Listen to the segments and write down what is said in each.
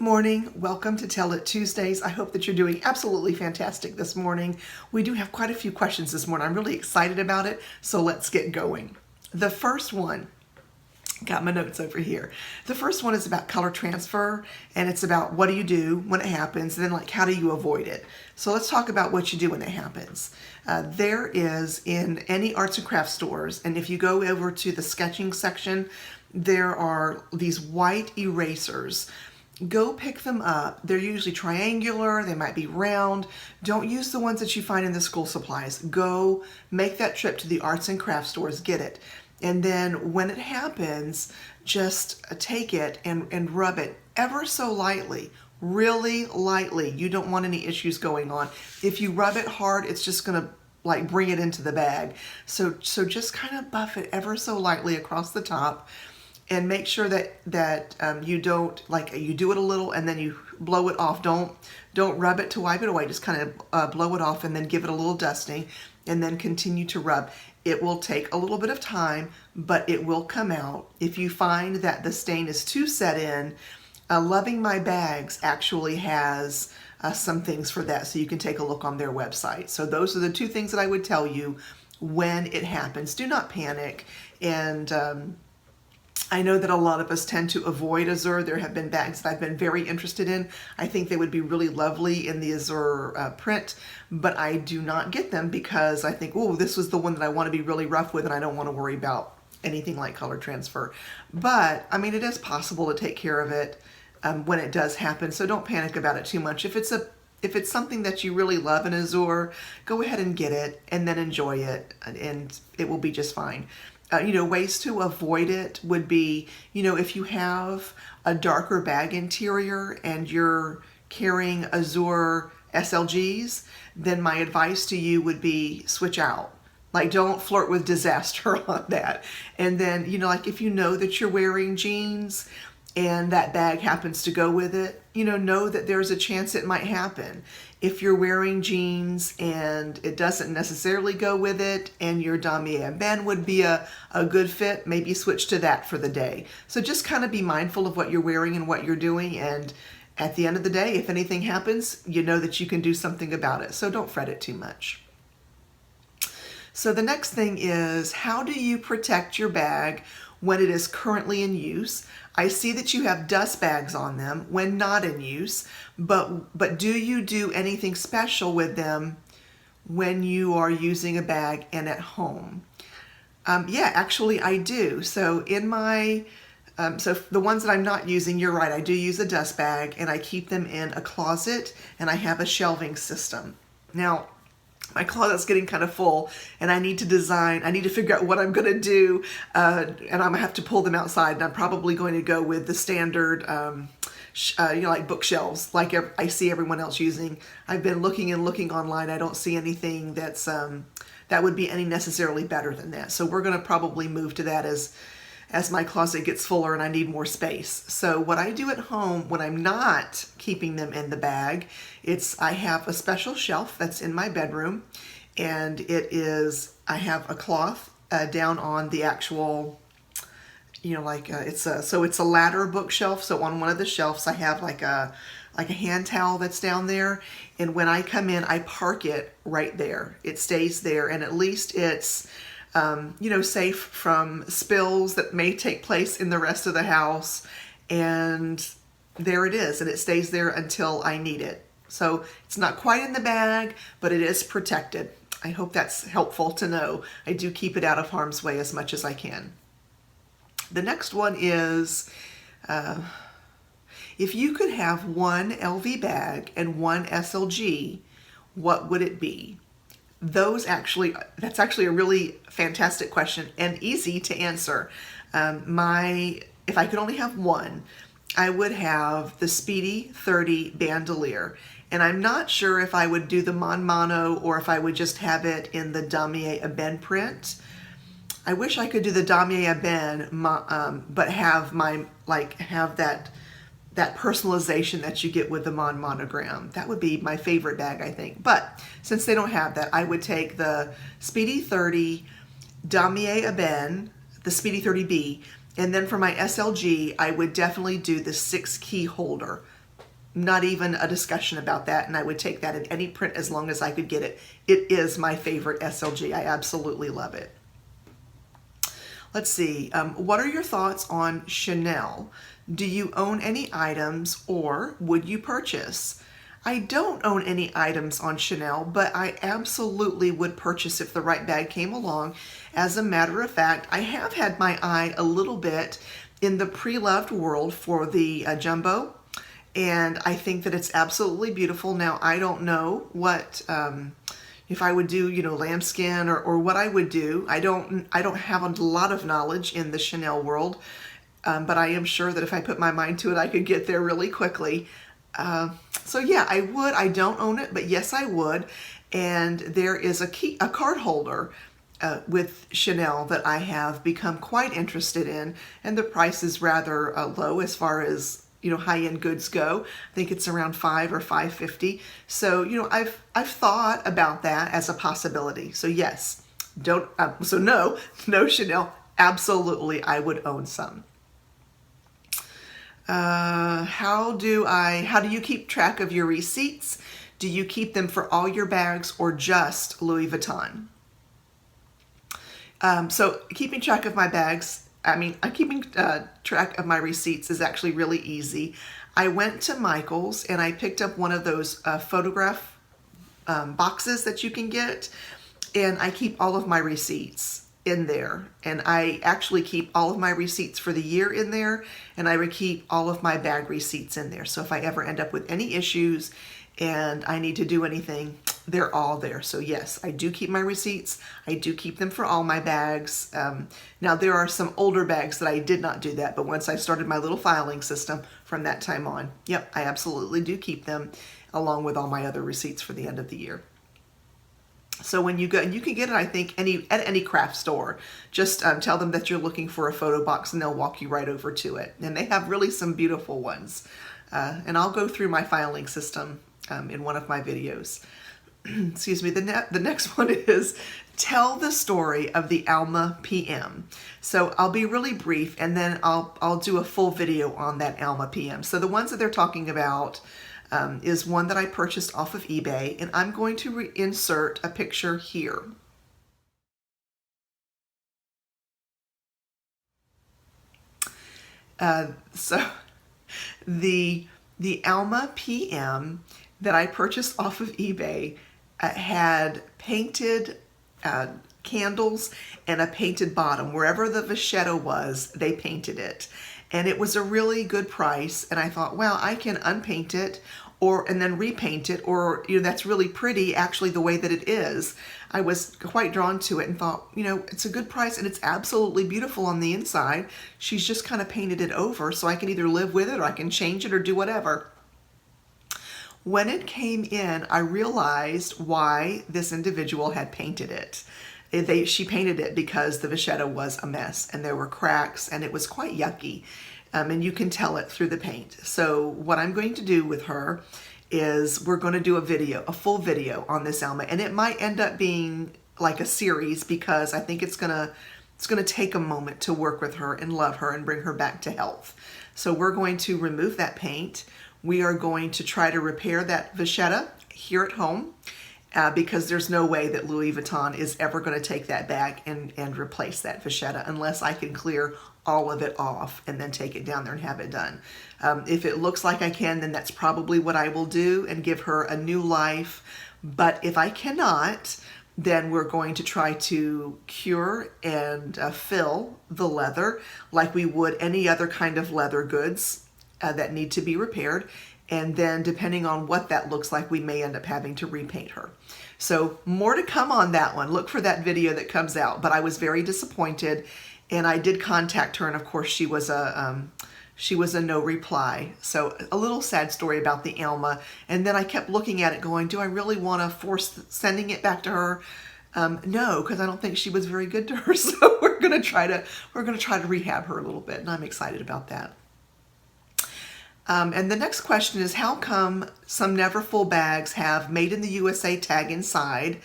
Good morning. Welcome to Tell It Tuesdays. I hope that you're doing absolutely fantastic this morning. We do have quite a few questions this morning. I'm really excited about it, so let's get going. The first one, got my notes over here. The first one is about color transfer, and it's about what do you do when it happens, and then like how do you avoid it. So let's talk about what you do when it happens. There is in any arts and crafts stores, and if you go over to the sketching section, there are these white erasers. Go pick them up. They're usually triangular, they might be round. Don't use the ones that you find in the school supplies. Go make that trip to the arts and crafts stores, get it. And then when it happens, just take it and rub it ever so lightly, really lightly. You don't want any issues going on. If you rub it hard, it's just gonna like bring it into the bag. So just kind of buff it ever so lightly across the top. And make sure that you don't, like, you do it a little and then you blow it off. Don't rub it to wipe it away. Just kind of blow it off and then give it a little dusting and then continue to rub. It will take a little bit of time, but it will come out. If you find that the stain is too set in, Loving My Bags actually has some things for that, so you can take a look on their website. So those are the two things that I would tell you when it happens. Do not panic. And I know that a lot of us tend to avoid Azure. There have been bags that I've been very interested in. I think they would be really lovely in the Azure print, but I do not get them because I think, oh, this was the one that I want to be really rough with and I don't want to worry about anything like color transfer. But, I mean, it is possible to take care of it when it does happen, so don't panic about it too much. If it's something that you really love in Azure, go ahead and get it and then enjoy it, and it will be just fine. Ways to avoid it would be, if you have a darker bag interior and you're carrying Azure SLGs, then my advice to you would be switch out. Like, don't flirt with disaster on that. And then, like if you know that you're wearing jeans and that bag happens to go with it, know that there's a chance it might happen. If you're wearing jeans and it doesn't necessarily go with it and your damier band would be a good fit, maybe switch to that for the day. So just kind of be mindful of what you're wearing and what you're doing, and at the end of the day, if anything happens, you know that you can do something about it. So don't fret it too much. So the next thing is, how do you protect your bag when it is currently in use? I see that you have dust bags on them when not in use, but do you do anything special with them when you are using a bag and at home? Yeah, actually I do. So in my, so the ones that I'm not using, you're right, I do use a dust bag and I keep them in a closet and I have a shelving system. Now, my closet's getting kind of full and I need to figure out what I'm going to do, and I'm going to have to pull them outside, and I'm probably going to go with the standard, like bookshelves like I see everyone else using. I've been looking online. I don't see anything that's that would be any necessarily better than that. So we're going to probably move to that as my closet gets fuller and I need more space. So what I do at home when I'm not keeping them in the bag, I have a special shelf that's in my bedroom, and I have a cloth down on the actual, it's a ladder bookshelf. So on one of the shelves I have like a hand towel that's down there, and when I come in I park it right there. It stays there, and at least it's safe from spills that may take place in the rest of the house. And there it is, and it stays there until I need it. So it's not quite in the bag, but it is protected. I hope that's helpful to know. I do keep it out of harm's way as much as I can. The next one is, if you could have one LV bag and one SLG, what would it be? That's actually a really fantastic question and easy to answer. If I could only have one, I would have the Speedy 30 bandolier. And I'm not sure if I would do the Mon Mono or if I would just have it in the damier ebene print. I wish I could do the damier ebene, but have that personalization that you get with the Mon Monogram. That would be my favorite bag, I think. But since they don't have that, I would take the Speedy 30 damier ebene, the Speedy 30B, and then for my SLG, I would definitely do the 6 key holder. not even a discussion about that, and I would take that in any print as long as I could get it. It is my favorite SLG. I absolutely love it. Let's see, what are your thoughts on Chanel? Do you own any items, or would you purchase? I don't own any items on Chanel, but I absolutely would purchase if the right bag came along. As a matter of fact, I have had my eye a little bit in the pre-loved world for the Jumbo, and I think that it's absolutely beautiful. Now, I don't know what, if I would do, you know, lambskin or what I would do. I don't have a lot of knowledge in the Chanel world, but I am sure that if I put my mind to it, I could get there really quickly. So yeah, I would. I don't own it, but yes, I would. And there is a card holder with Chanel that I have become quite interested in, and the price is rather low as far as, you know, high-end goods go. I think it's around $5 or $5.50. So, you know, I've thought about that as a possibility. So yes, no Chanel. Absolutely, I would own some. How do you keep track of your receipts? Do you keep them for all your bags or just Louis Vuitton? So keeping track of my bags, keeping track of my receipts is actually really easy. I went to Michael's and I picked up one of those photograph boxes that you can get, and I keep all of my receipts in there, and I actually keep all of my receipts for the year in there, and I would keep all of my bag receipts in there. So if I ever end up with any issues and I need to do anything, they're all there. So yes, I do keep my receipts. I do keep them for all my bags. Now there are some older bags that I did not do that, but once I started my little filing system from that time on, yep, I absolutely do keep them along with all my other receipts for the end of the year. So when you go, and you can get it, I think, at any craft store. Just tell them that you're looking for a photo box and they'll walk you right over to it. And they have really some beautiful ones. And I'll go through my filing system in one of my videos. Excuse me. The next one is tell the story of the Alma PM. So I'll be really brief, and then I'll do a full video on that Alma PM. So the ones that they're talking about is one that I purchased off of eBay, and I'm going to insert a picture here. So the Alma PM that I purchased off of eBay had painted candles and a painted bottom. Wherever the vachetta was, they painted it. And it was a really good price, and I thought, well, I can unpaint it and then repaint it, or, you know, that's really pretty actually the way that it is. I was quite drawn to it and thought, you know, it's a good price and it's absolutely beautiful on the inside. She's just kind of painted it over, so I can either live with it or I can change it or do whatever. When it came in, I realized why this individual had painted it. She painted it because the vachetta was a mess and there were cracks and it was quite yucky. And you can tell it through the paint. So what I'm going to do with her is we're going to do a full video on this Alma, and it might end up being like a series because I think it's gonna take a moment to work with her and love her and bring her back to health. So we're going to remove that paint. We are going to try to repair that vachetta here at home. Because there's no way that Louis Vuitton is ever going to take that back and replace that vachetta unless I can clear all of it off and then take it down there and have it done. If it looks like I can, then that's probably what I will do and give her a new life. But if I cannot, then we're going to try to cure and fill the leather like we would any other kind of leather goods that need to be repaired. And then depending on what that looks like, we may end up having to repaint her. So more to come on that one. Look for that video that comes out. But I was very disappointed, and I did contact her, and of course she was a no reply. So a little sad story about the Alma. And then I kept looking at it going, do I really want to force sending it back to her? No, because I don't think she was very good to her. So we're gonna try to rehab her a little bit, and I'm excited about that. And the next question is, how come some Neverfull bags have made in the USA tag inside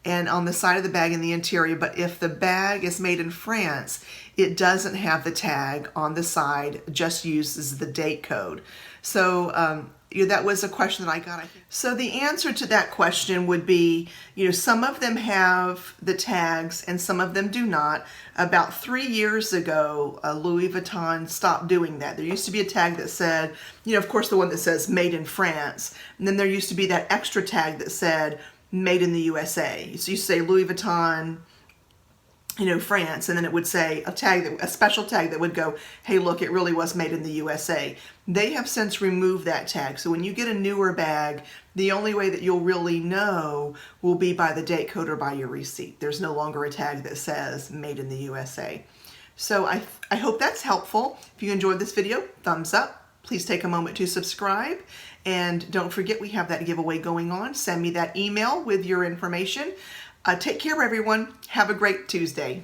and on the side of the bag in the interior, but if the bag is made in France, it doesn't have the tag on the side, just uses the date code. So That was a question that I got. So the answer to that question would be, some of them have the tags and some of them do not. About 3 years ago, Louis Vuitton stopped doing that. There used to be a tag that said, of course, the one that says made in France. And then there used to be that extra tag that said made in the USA. So you say Louis Vuitton, France, and then it would say a special tag that would go, hey, look, it really was made in the USA. They have since removed that tag. So when you get a newer bag, the only way that you'll really know will be by the date code or by your receipt. There's no longer a tag that says made in the USA. So I hope that's helpful. If you enjoyed this video, thumbs up. Please take a moment to subscribe. And don't forget, we have that giveaway going on. Send me that email with your information. Take care, everyone. Have a great Tuesday.